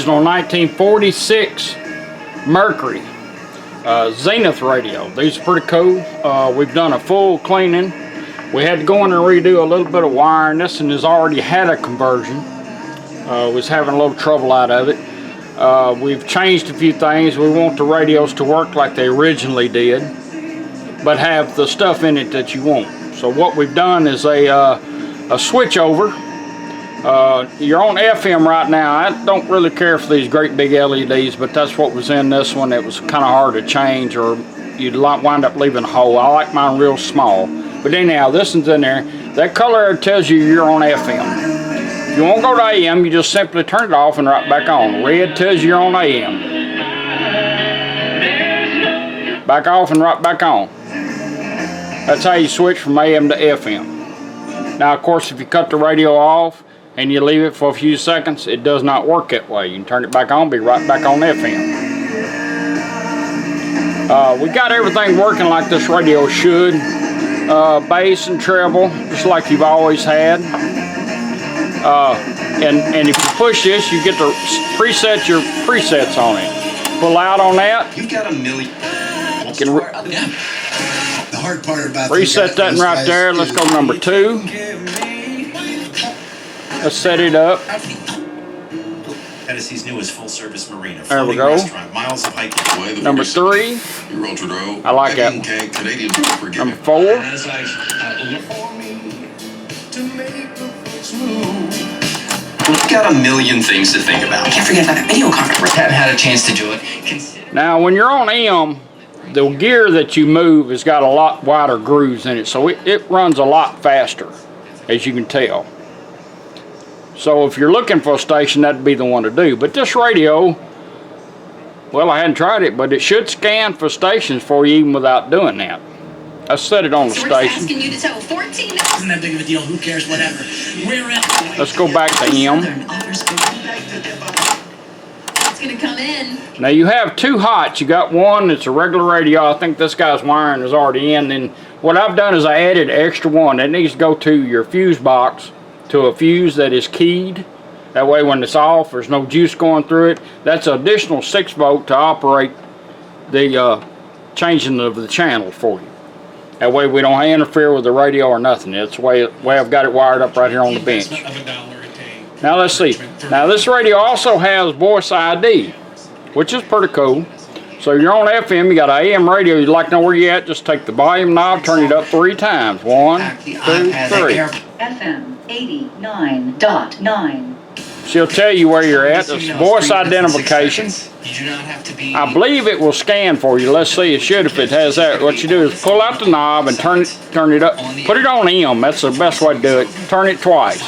original 1946 Mercury Zenith radio. These are pretty cool. We've done a full cleaning. We had to go in and redo a little bit of wiring. This one has already had a conversion. Was having a little trouble out of it. We've changed a few things. We want the radios to work like they originally did, but have the stuff in it that you want. So what we've done is a switch over. You're on FM right now. I don't really care for these great big LEDs, but that's what was in this one. It was kind of hard to change, or you'd wind up leaving a hole. I like mine real small. But anyhow, this one's in there. That color tells you you're on FM. If you want to go to AM, you just simply turn it off and right back on. Red tells you you're on AM. Back off and right back on. That's how you switch from AM to FM. Now, of course, if you cut the radio off and you leave it for a few seconds, it does not work that way. You can turn it back on, be right back on FM. We got everything working like this radio should. Bass and treble, just like you've always had. And if you push this, you get to preset your presets on it. Pull out on that. You've got a million. You can The hard part about reset that right there. Let's go number 2. Let's set it up. Tennessee's newest full-service marina. There we go. Miles of hiking. Number 3. I like that one. Number 4. You've got a million things to think about. Can't forget about that video conference. Haven't had a chance to do it. Now, when you're on M, the gear that you move has got a lot wider grooves in it, so it runs a lot faster, as you can tell. So if you're looking for a station, that'd be the one to do. But this radio, well, I hadn't tried it, but it should scan for stations for you even without doing that. I set it on the station. Asking you to tell 14. Isn't that big of a deal? Who cares? Whatever. We're at. Let's go back to M. It's gonna come in. Now you have 2 hots. You got one that's a regular radio. I think this guy's wiring is already in. Then what I've done is I added an extra one. It needs to go to your fuse box, to a fuse that is keyed. That way when it's off, there's no juice going through it. That's an additional 6 volt to operate the changing of the channel for you. That way we don't interfere with the radio or nothing. That's the way I've got it wired up right here on the bench. Now let's see. Now this radio also has voice ID, which is pretty cool. So you're on FM, you got an AM radio, you'd like to know where you're at, just take the volume knob, turn it up 3 times. 1, 2, 3. FM 89.9. She'll tell you where you're at. It's voice identification. I believe it will scan for you. Let's see, it should if it has that. What you do is pull out the knob and turn it up. Put it on M. That's the best way to do it. Turn it twice.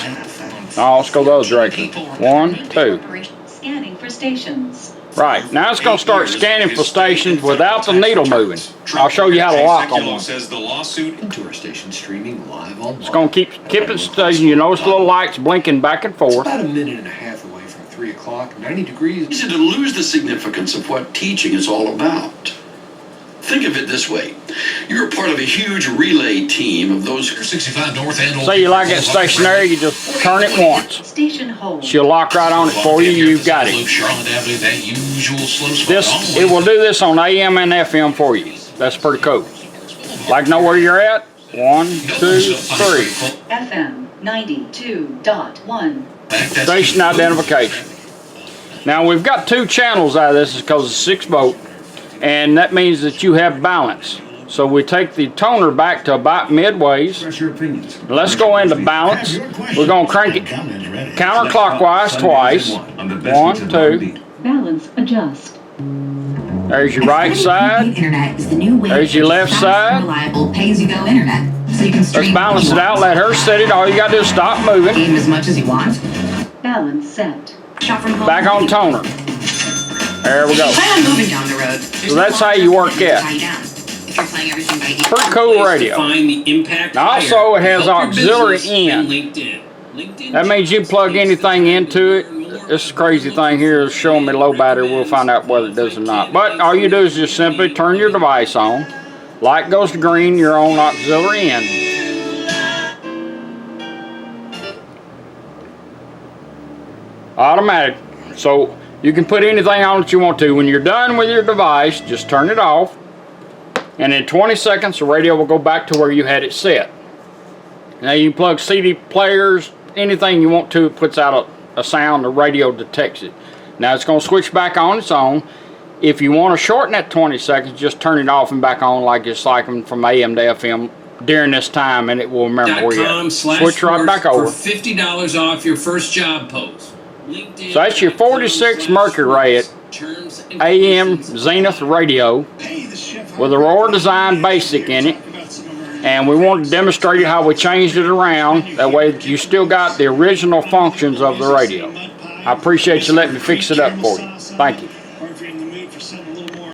Now let's go the other direction. 1, 2. Scanning for stations. Right, now it's going to start scanning for stations without the needle moving. I'll show you how to lock on one. Says the lawsuit into our station streaming live on. It's going to keep it station. You notice the little lights blinking back and forth. About a minute and a half away from 3 o'clock, 90 degrees. Easy to lose the significance of what teaching is all about. Think of it this way. You're part of a huge relay team of those 65 North End. Say you like it stationary, you just turn it once. Station hold. She'll lock right on it for you. You've got it. It will do this on AM and FM for you. That's pretty cool. Like to know where you're at? 1, 2, 3. FM 92.1. Station identification. Now we've got 2 channels out of this because it's 6 volt. And that means that you have balance. So we take the toner back to about midways. Let's go into balance. We're going to crank it counterclockwise twice. 1, 2. Balance adjust. There's your right side. There's your left side. Let's balance it out. Let her set it. All you got to do is stop moving. Balance set. Back on toner. There we go. So that's how you work it. Pretty cool radio. Now also it has auxiliary in. That means you plug anything into it. This crazy thing here is showing me low battery. We'll find out whether it does or not. But all you do is just simply turn your device on. Light goes to green, you're on auxiliary in. Automatic. So You can put anything on that you want to. When you're done with your device, just turn it off. And in 20 seconds, the radio will go back to where you had it set. Now you can plug CD players, anything you want to. It puts out a sound, the radio detects it. Now it's going to switch back on its own. If you want to shorten that 20 seconds, just turn it off and back on like it's like from AM to FM during this time, and it will remember where you're at. Switch right back over. For $50 off your first job post. LinkedIn. So that's your 46 Mercury at AM Zenith radio with Aurora Design Basic in it. And we wanted to demonstrate how we changed it around. That way you still got the original functions of the radio. I appreciate you letting me fix it up for you. Thank you.